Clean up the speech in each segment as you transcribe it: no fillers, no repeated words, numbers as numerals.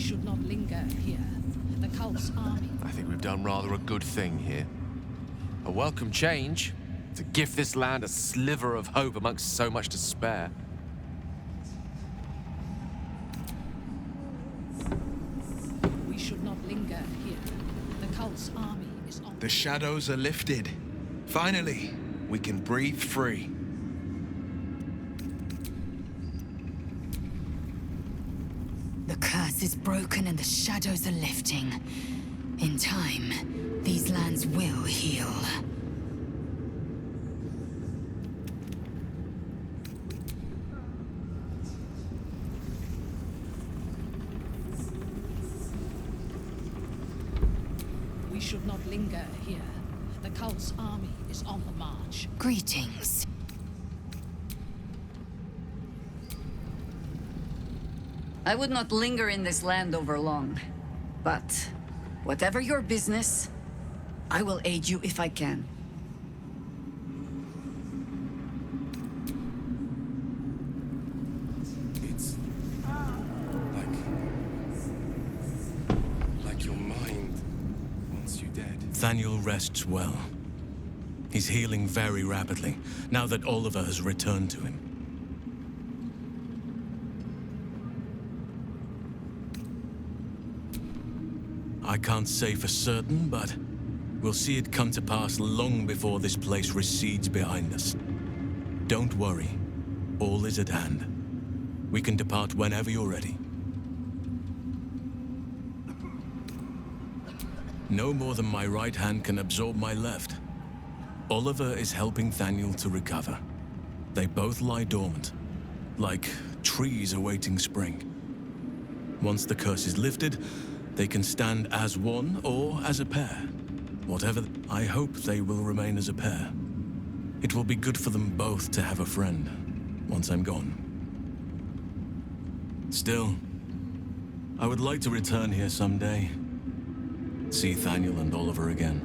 should not linger here. The cult's army. I think we've done rather a good thing here. A welcome change to give this land a sliver of hope amongst so much despair. We should not linger here. The cult's army is on. The shadows are lifted. Finally, we can breathe free. The curse is broken and the shadows are lifting. In time, these lands will heal. We should not linger here. The cult's army is on the march. Greetings. I would not linger in this land over long. But, whatever your business, I will aid you if I can. It's like your mind wants you dead. Thaniel rests well. He's healing very rapidly, now that Oliver has returned to him. I can't say for certain, but we'll see it come to pass long before this place recedes behind us. Don't worry. All is at hand. We can depart whenever you're ready. No more than my right hand can absorb my left. Oliver is helping Thaniel to recover. They both lie dormant, like trees awaiting spring. Once the curse is lifted, they can stand as one or as a pair. Whatever, I hope they will remain as a pair. It will be good for them both to have a friend, once I'm gone. Still, I would like to return here someday. See Thaniel and Oliver again.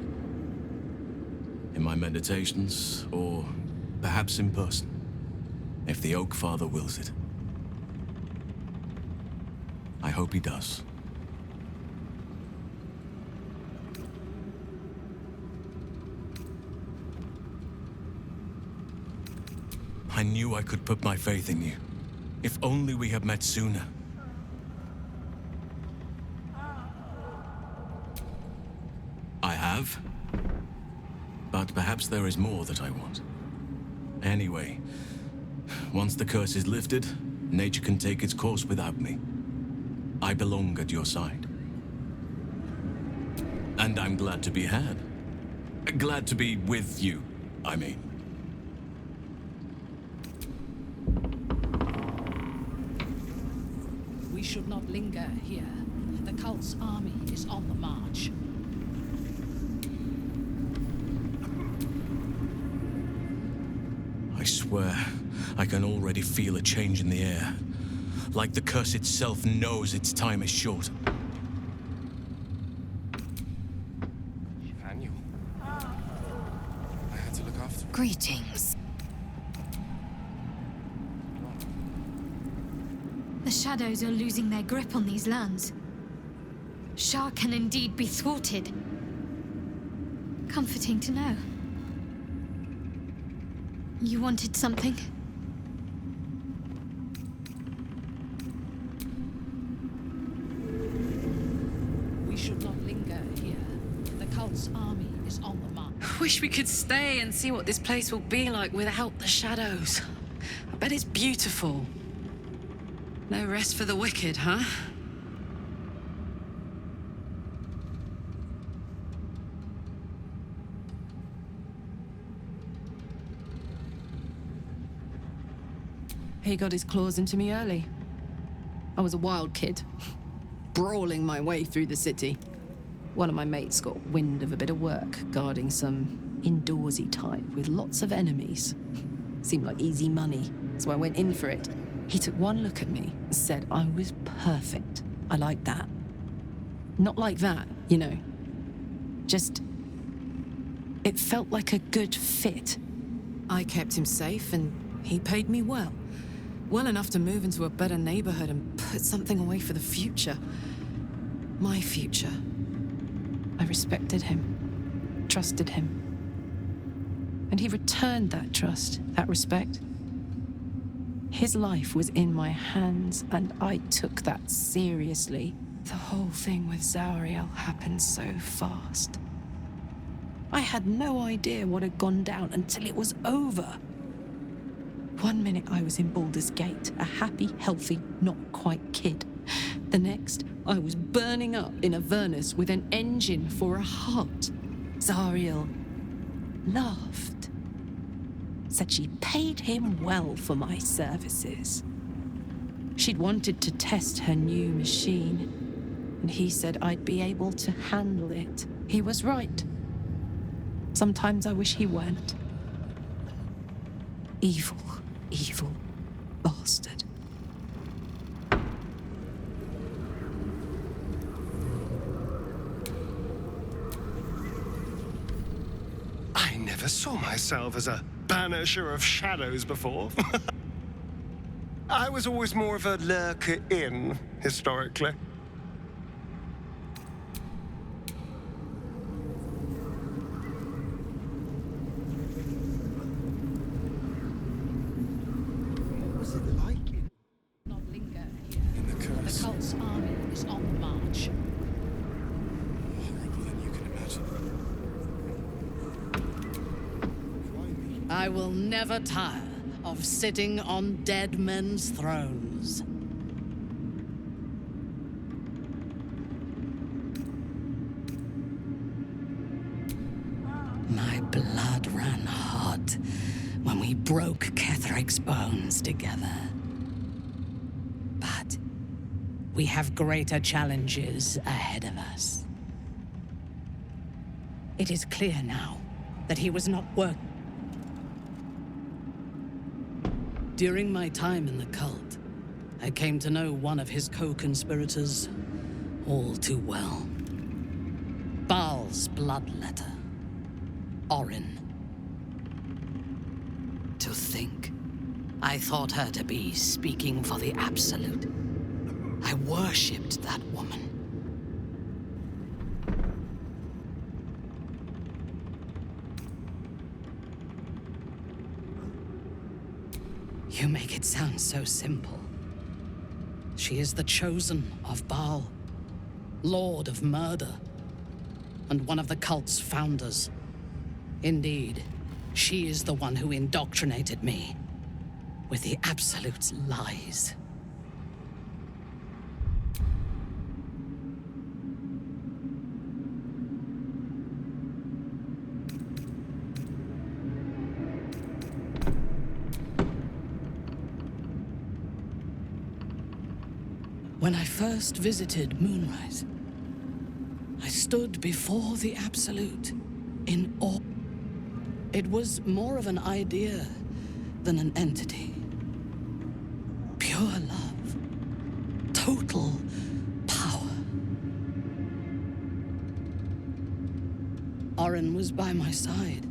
In my meditations, or perhaps in person, if the Oak Father wills it. I hope he does. I knew I could put my faith in you. If only we had met sooner. I have. But perhaps there is more that I want. Anyway, once the curse is lifted, nature can take its course without me. I belong at your side. And I'm glad to be had. Glad to be with you, I mean. We should not linger here. The cult's army is on the march. I swear, I can already feel a change in the air. Like the curse itself knows its time is short. Daniel. I had to look after him. Greetings. The shadows are losing their grip on these lands. Shah can indeed be thwarted. Comforting to know. You wanted something? We should not linger here. The cult's army is on the march. Wish we could stay and see what this place will be like without the shadows. I bet it's beautiful. No rest for the wicked, huh? He got his claws into me early. I was a wild kid, brawling my way through the city. One of my mates got wind of a bit of work guarding some indoorsy type with lots of enemies. Seemed like easy money, so I went in for it. He took one look at me and said I was perfect. I like that. Not like that, you know. Just... it felt like a good fit. I kept him safe and he paid me well. Well enough to move into a better neighborhood and put something away for the future. My future. I respected him, trusted him. And he returned that trust, that respect. His life was in my hands, and I took that seriously. The whole thing with Zauriel happened so fast. I had no idea what had gone down until it was over. One minute I was in Baldur's Gate, a happy, healthy, not quite kid. The next, I was burning up in Avernus with an engine for a heart. Zauriel laughed. Said she paid him well for my services. She'd wanted to test her new machine, and he said I'd be able to handle it. He was right. Sometimes I wish he weren't. Evil, evil bastard. I never saw myself as a banisher of shadows before. I was always more of a lurker-in, historically. Not linger here. In the curse. The cult's army is on the march. Horrible than you can imagine. Why me? I will never tire of sitting on dead men's thrones. My blood ran hot when we broke Ketheric's bones together. But we have greater challenges ahead of us. It is clear now that he was not working. During my time in the cult, I came to know one of his co-conspirators all too well. Baal's bloodletter, Orin. To think, I thought her to be speaking for the Absolute. I worshipped that woman. You make it sound so simple. She is the chosen of Baal, Lord of Murder, and one of the cult's founders. Indeed, she is the one who indoctrinated me with the Absolute's lies. When I first visited Moonrise, I stood before the Absolute in awe. It was more of an idea than an entity. Pure love. Total power. Orin was by my side.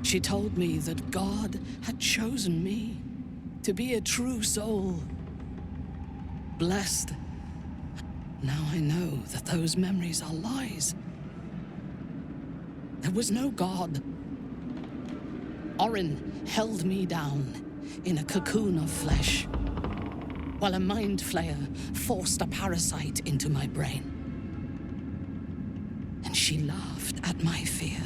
She told me that God had chosen me to be a true soul. Blessed. Now I know that those memories are lies. There was no God. Orin held me down in a cocoon of flesh, while a mind flayer forced a parasite into my brain. And she laughed at my fear.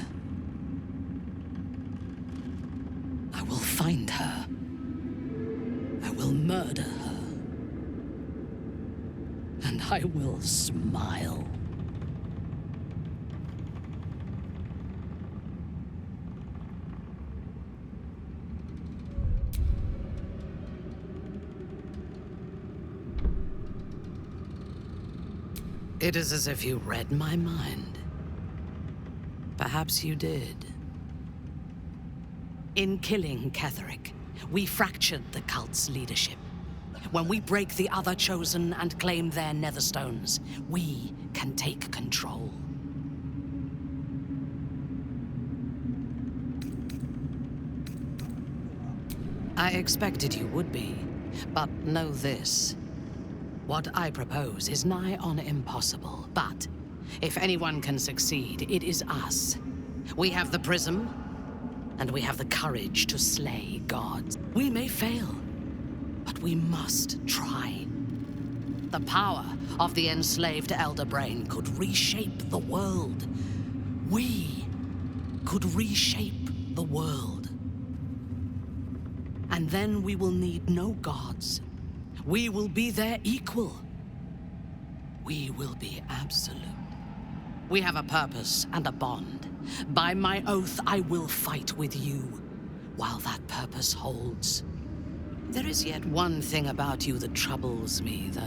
I will find her. I will murder her. And I will smile. It is as if you read my mind. Perhaps you did. In killing Ketheric, we fractured the cult's leadership. When we break the other chosen and claim their netherstones, we can take control. I expected you would be, but know this. What I propose is nigh on impossible, but if anyone can succeed, it is us. We have the prism, and we have the courage to slay gods. We may fail, but we must try. The power of the enslaved Elder Brain could reshape the world. We could reshape the world. And then we will need no gods. We will be their equal. We will be absolute. We have a purpose and a bond. By my oath, I will fight with you while that purpose holds. There is yet one thing about you that troubles me, though.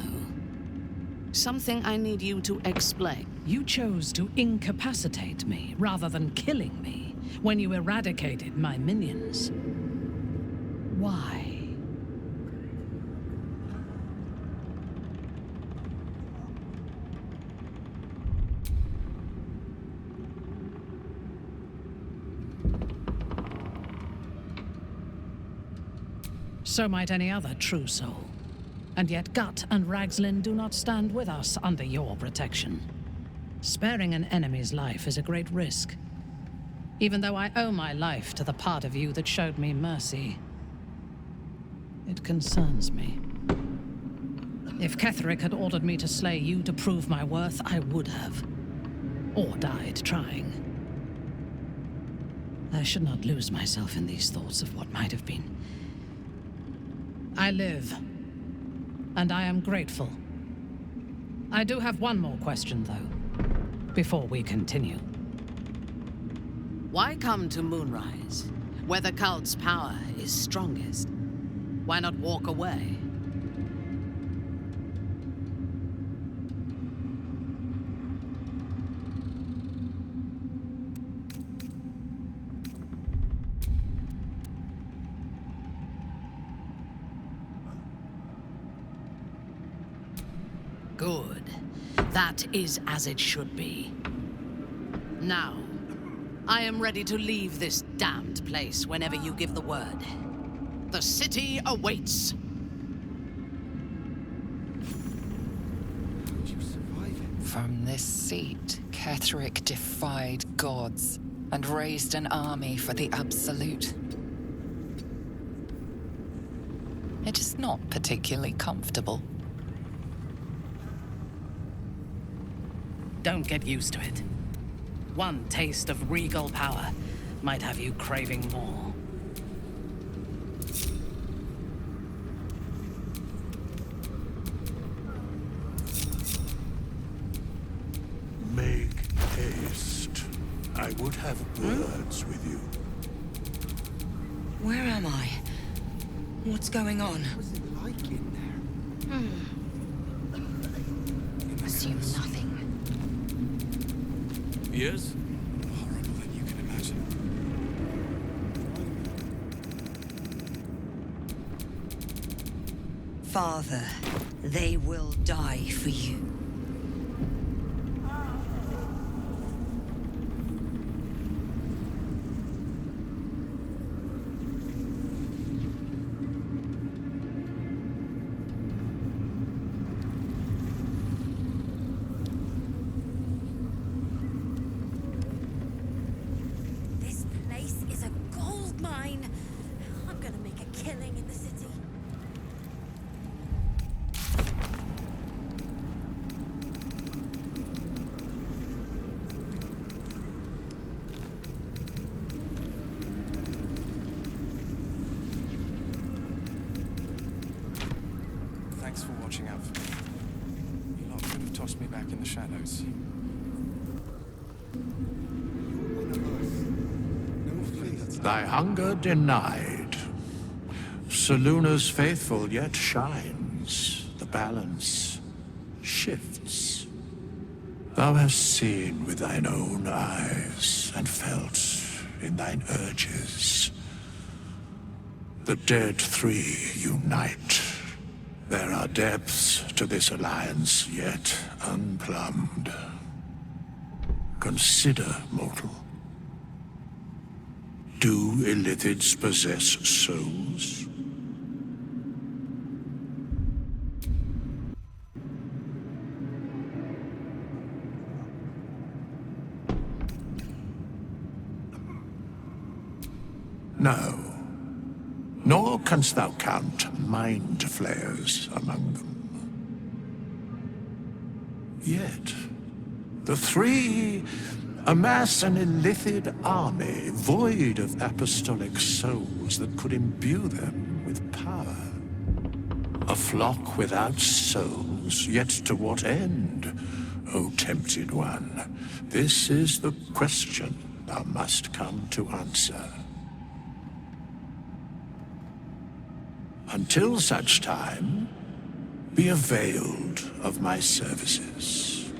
Something I need you to explain. You chose to incapacitate me rather than killing me when you eradicated my minions. Why? So might any other true soul. And yet Gut and Ragslin do not stand with us under your protection. Sparing an enemy's life is a great risk. Even though I owe my life to the part of you that showed me mercy, it concerns me. If Ketheric had ordered me to slay you to prove my worth, I would have. Or died trying. I should not lose myself in these thoughts of what might have been. I live, and I am grateful. I do have one more question, though, before we continue. Why come to Moonrise, where the cult's power is strongest? Why not walk away? Good. That is as it should be. Now, I am ready to leave this damned place whenever you give the word. The city awaits. From this seat, Ketheric defied gods and raised an army for the Absolute. It is not particularly comfortable. Don't get used to it. One taste of regal power might have you craving more. Make haste. I would have words with you. Where am I? What's going on? What's it like in there? Assume nothing. Yes? Horrible than you can imagine. Father, they will die for you. This place is a gold mine. I'm gonna make a killing in the city. Thanks for watching out for me. You lot could have tossed me back in the shadows. Thy hunger denied. Soluna's faithful yet shines. The balance shifts. Thou hast seen with thine own eyes and felt in thine urges. The dead three unite. There are depths to this alliance yet unplumbed. Consider, mortal. Do Illithids possess souls? No. Nor canst thou count mind flayers among them. Yet, the three amass an illithid army void of apostolic souls that could imbue them with power. A flock without souls, yet to what end, O tempted one? This is the question thou must come to answer. Until such time, be availed of my services.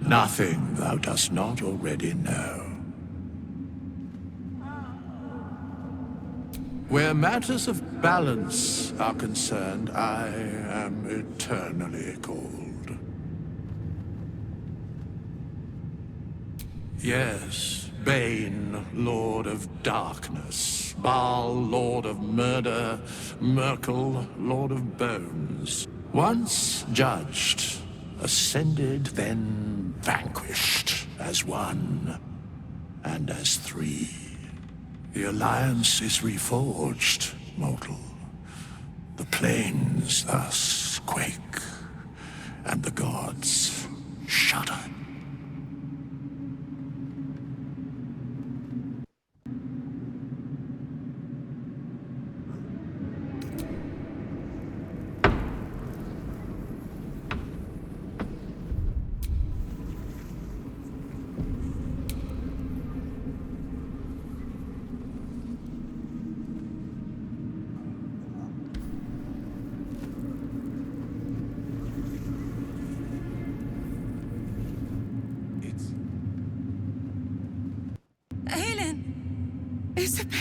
Nothing thou dost not already know. Where matters of balance are concerned, I am eternally cold. Yes, Bane, Lord of Darkness, Baal, Lord of Murder, Merkel, Lord of Bones. Once judged, ascended, then vanquished as one, and as three. The alliance is reforged, mortal. The plains thus quake, and the gods shudder. Isabel!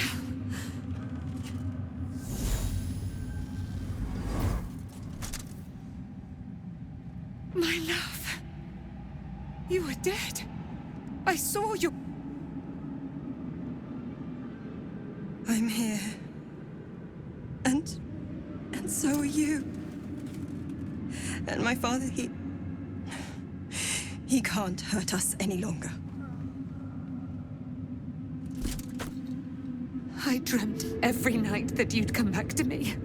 My love. You were dead. I saw you. I'm here. And so are you. And my father, he can't hurt us any longer. I dreamt every night that you'd come back to me.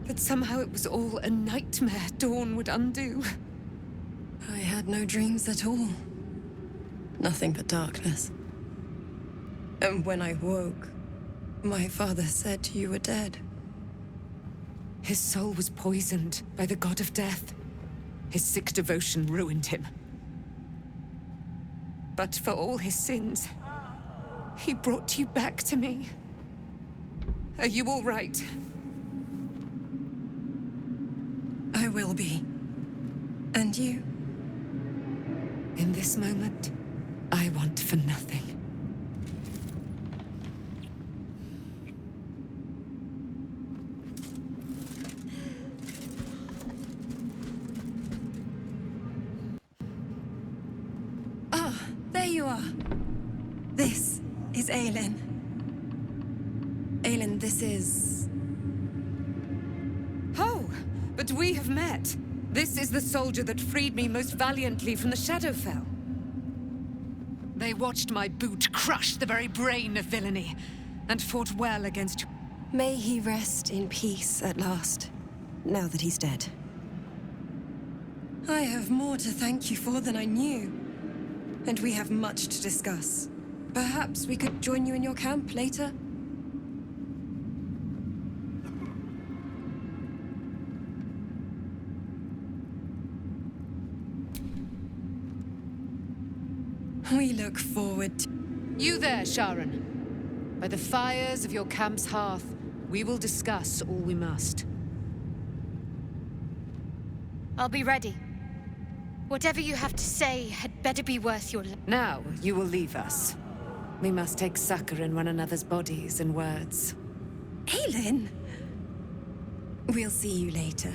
But somehow it was all a nightmare Dawn would undo. I had no dreams at all. Nothing but darkness. And when I woke, my father said you were dead. His soul was poisoned by the god of death. His sick devotion ruined him. But for all his sins, he brought you back to me. Are you all right? I will be. And you? In this moment, I want for nothing. Ah, there you are. This is Aelin. Aelin, this is... Oh, but we have met. This is the soldier that freed me most valiantly from the Shadowfell. They watched my boot crush the very brain of villainy, and fought well against you. May he rest in peace at last, now that he's dead. I have more to thank you for than I knew, and we have much to discuss. Perhaps we could join you in your camp later? We look forward to... You there, Sharon. By the fires of your camp's hearth, we will discuss all we must. I'll be ready. Whatever you have to say had better be worth your... Now, you will leave us. We must take succor in one another's bodies and words. Aelin! We'll see you later.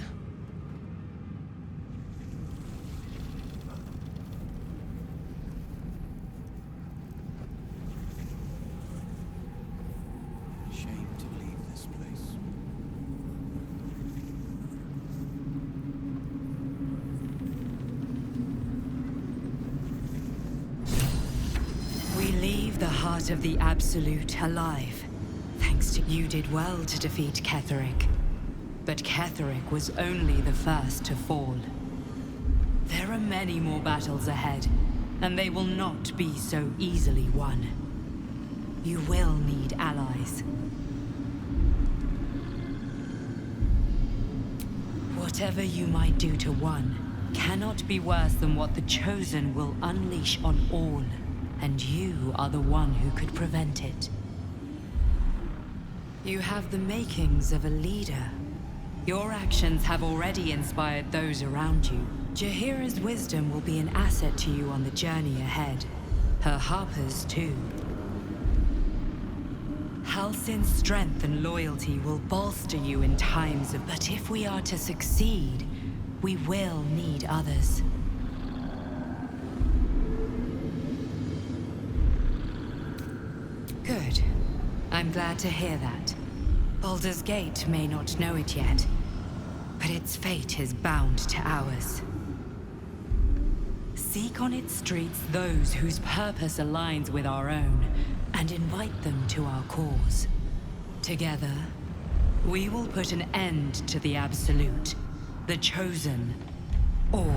Shame to leave this place. part of the Absolute alive. Thanks to you did well to defeat Ketheric. But Ketheric was only the first to fall. There are many more battles ahead, and they will not be so easily won. You will need allies. Whatever you might do to one cannot be worse than what the Chosen will unleash on all, and you are the one who could prevent it. You have the makings of a leader. Your actions have already inspired those around you. Jaheira's wisdom will be an asset to you on the journey ahead. Her harpers, too. Halsin's strength and loyalty will bolster you in times of... But if we are to succeed, we will need others. Good. I'm glad to hear that. Baldur's Gate may not know it yet, but its fate is bound to ours. Seek on its streets those whose purpose aligns with our own, and invite them to our cause. Together, we will put an end to the Absolute, the Chosen, all.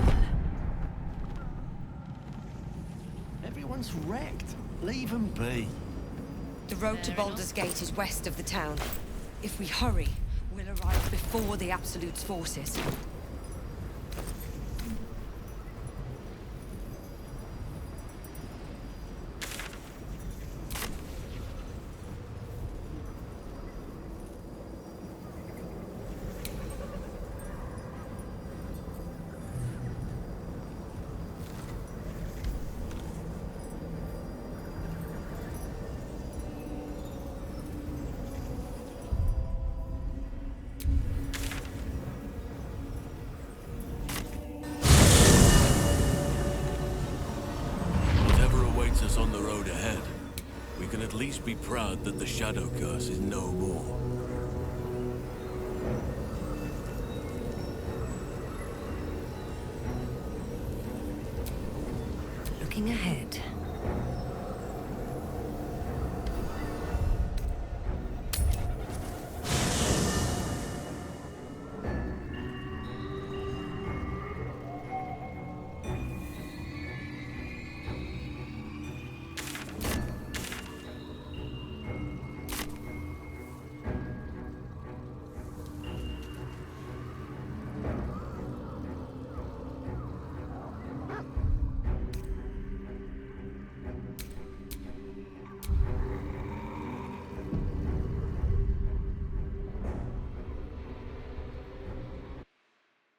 Everyone's wrecked. Leave them be. The road to Baldur's Gate is west of the town. If we hurry, we'll arrive before the Absolute's forces. On the road ahead, we can at least be proud that the Shadow Curse is no more. Looking ahead,